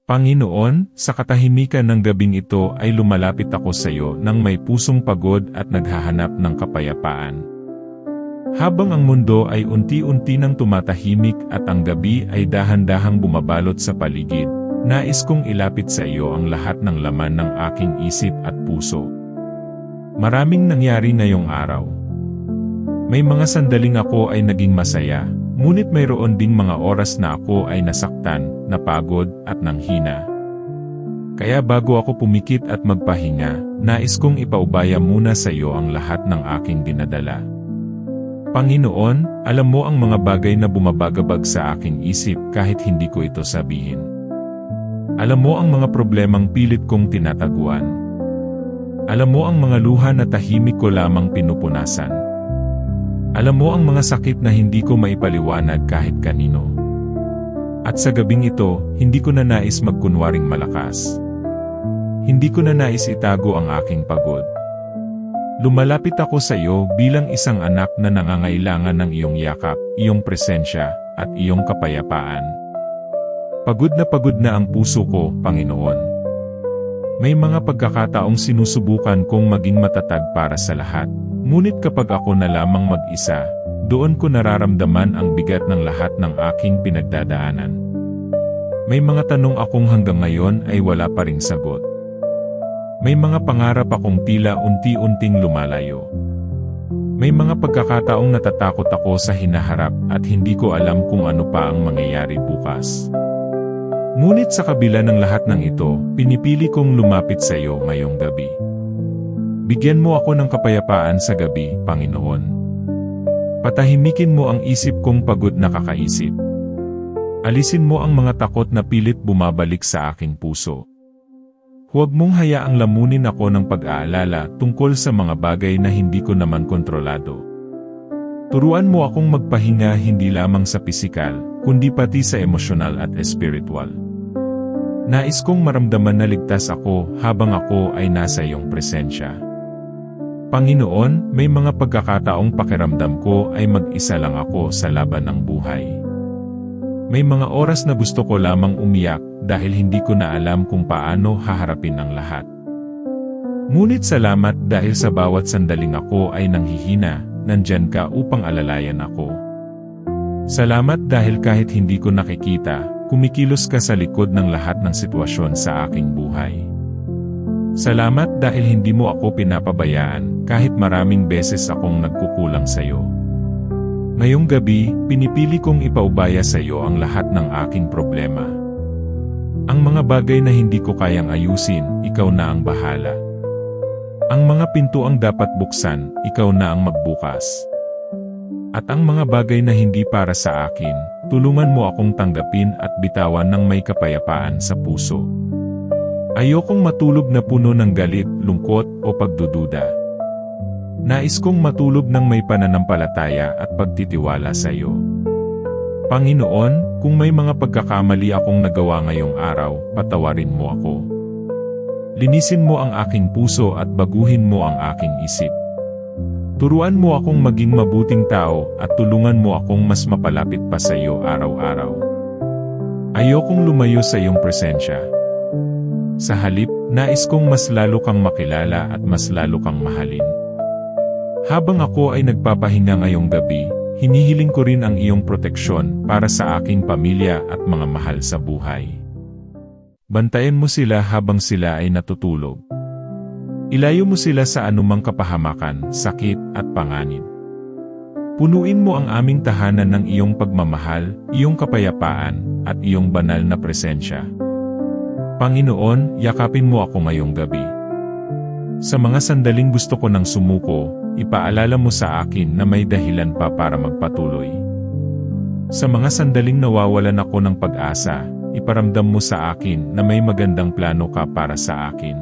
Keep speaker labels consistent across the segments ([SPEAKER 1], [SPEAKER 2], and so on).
[SPEAKER 1] Panginoon, sa katahimikan ng gabing ito ay lumalapit ako sa iyo nang may pusong pagod at naghahanap ng kapayapaan. Habang ang mundo ay unti-unti nang tumatahimik at ang gabi ay dahan-dahang bumabalot sa paligid, nais kong ilapit sa iyo ang lahat ng laman ng aking isip at puso. Maraming nangyari ngayong araw. May mga sandaling ako ay naging masaya, ngunit mayroon ding mga oras na ako ay nasaktan, napagod at nanghina. Kaya bago ako pumikit at magpahinga, nais kong ipaubaya muna sa iyo ang lahat ng aking dinadala. Panginoon, alam mo ang mga bagay na bumabagabag sa aking isip kahit hindi ko ito sabihin. Alam mo ang mga problemang pilit kong tinataguan. Alam mo ang mga luha na tahimik ko lamang pinupunasan. Alam mo ang mga sakit na hindi ko maipaliwanag kahit kanino. At sa gabing ito, hindi ko na nais magkunwaring malakas. Hindi ko na nais itago ang aking pagod. Lumalapit ako sa iyo bilang isang anak na nangangailangan ng iyong yakap, iyong presensya, at iyong kapayapaan. Pagod na ang puso ko, Panginoon. May mga pagkakataong sinusubukan kong maging matatag para sa lahat. Ngunit kapag ako na lamang mag-isa, doon ko nararamdaman ang bigat ng lahat ng aking pinagdadaanan. May mga tanong akong hanggang ngayon ay wala pa ring sagot. May mga pangarap akong tila unti-unting lumalayo. May mga pagkakataong natatakot ako sa hinaharap at hindi ko alam kung ano pa ang mangyayari bukas. Ngunit sa kabila ng lahat ng ito, pinipili kong lumapit sa iyo ngayong gabi. Bigyan mo ako ng kapayapaan sa gabi, Panginoon. Patahimikin mo ang isip kong pagod na kakaisip. Alisin mo ang mga takot na pilit bumabalik sa aking puso. Huwag mong hayaang lamunin ako ng pag-aalala tungkol sa mga bagay na hindi ko naman kontrolado. Turuan mo akong magpahinga hindi lamang sa pisikal, kundi pati sa emosyonal at espiritual. Nais kong maramdaman na ligtas ako habang ako ay nasa iyong presensya. Panginoon, may mga pagkakataong pakiramdam ko ay mag-isa lang ako sa laban ng buhay. May mga oras na gusto ko lamang umiyak dahil hindi ko na alam kung paano haharapin ang lahat. Ngunit salamat dahil sa bawat sandaling ako ay nanghihina, nandyan ka upang alalayan ako. Salamat dahil kahit hindi ko nakikita, kumikilos ka sa likod ng lahat ng sitwasyon sa aking buhay. Salamat dahil hindi mo ako pinapabayaan kahit maraming beses akong nagkukulang sa iyo. Ngayong gabi, pinipili kong ipaubaya sa iyo ang lahat ng aking problema. Ang mga bagay na hindi ko kayang ayusin, ikaw na ang bahala. Ang mga pintuang dapat buksan, ikaw na ang magbukas. At ang mga bagay na hindi para sa akin, tulungan mo akong tanggapin at bitawan ng may kapayapaan sa puso. Ayokong matulog na puno ng galit, lungkot o pagdududa. Nais kong matulog ng may pananampalataya at pagtitiwala sa iyo. Panginoon, kung may mga pagkakamali akong nagawa ngayong araw, patawarin mo ako. Linisin mo ang aking puso at baguhin mo ang aking isip. Turuan mo akong maging mabuting tao at tulungan mo akong mas mapalapit pa sa iyo araw-araw. Ayokong lumayo sa iyong presensya. Sa halip, nais kong mas lalo kang makilala at mas lalo kang mahalin. Habang ako ay nagpapahinga ngayong gabi, hinihiling ko rin ang iyong proteksyon para sa aking pamilya at mga mahal sa buhay. Bantayan mo sila habang sila ay natutulog. Ilayo mo sila sa anumang kapahamakan, sakit at panganib. Punuin mo ang aming tahanan ng iyong pagmamahal, iyong kapayapaan, at iyong banal na presensya. Panginoon, yakapin mo ako ngayong gabi. Sa mga sandaling gusto ko nang sumuko, ipaalala mo sa akin na may dahilan pa para magpatuloy. Sa mga sandaling nawawalan ako ng pag-asa, iparamdam mo sa akin na may magandang plano ka para sa akin.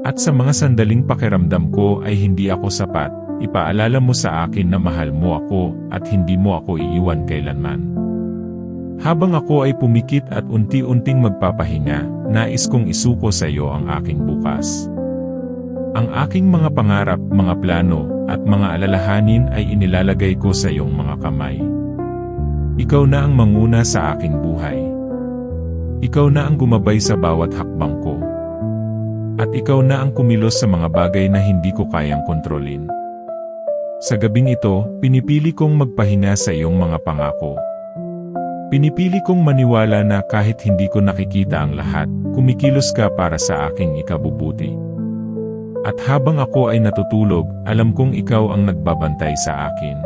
[SPEAKER 1] At sa mga sandaling pakiramdam ko ay hindi ako sapat, ipaalala mo sa akin na mahal mo ako at hindi mo ako iiwan kailanman. Habang ako ay pumikit at unti-unting magpapahinga, nais kong isuko sa iyo ang aking bukas. Ang aking mga pangarap, mga plano, at mga alalahanin ay inilalagay ko sa iyong mga kamay. Ikaw na ang manguna sa aking buhay. Ikaw na ang gumabay sa bawat hakbang ko. At ikaw na ang kumilos sa mga bagay na hindi ko kayang kontrolin. Sa gabing ito, pinipili kong magpahinga sa iyong mga pangako. Pinipili kong maniwala na kahit hindi ko nakikita ang lahat, kumikilos ka para sa aking ikabubuti. At habang ako ay natutulog, alam kong ikaw ang nagbabantay sa akin.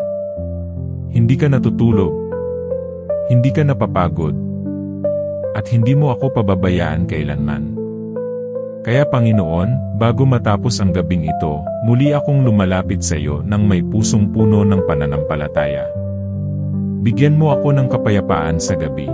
[SPEAKER 1] Hindi ka natutulog. Hindi ka napapagod. At hindi mo ako pababayaan kailanman. Kaya Panginoon, bago matapos ang gabing ito, muli akong lumalapit sa iyo nang may pusong puno ng pananampalataya. Bigyan mo ako ng kapayapaan sa gabi.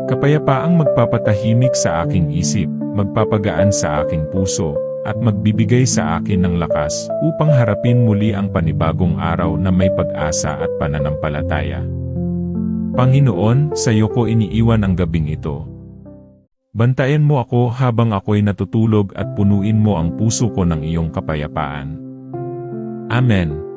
[SPEAKER 1] Kapayapaang magpapatahimik sa aking isip, magpapagaan sa aking puso, at magbibigay sa akin ng lakas upang harapin muli ang panibagong araw na may pag-asa at pananampalataya. Panginoon, sa iyo ko iniiwan ang gabing ito. Bantayan mo ako habang ako'y natutulog at punuin mo ang puso ko ng iyong kapayapaan. Amen.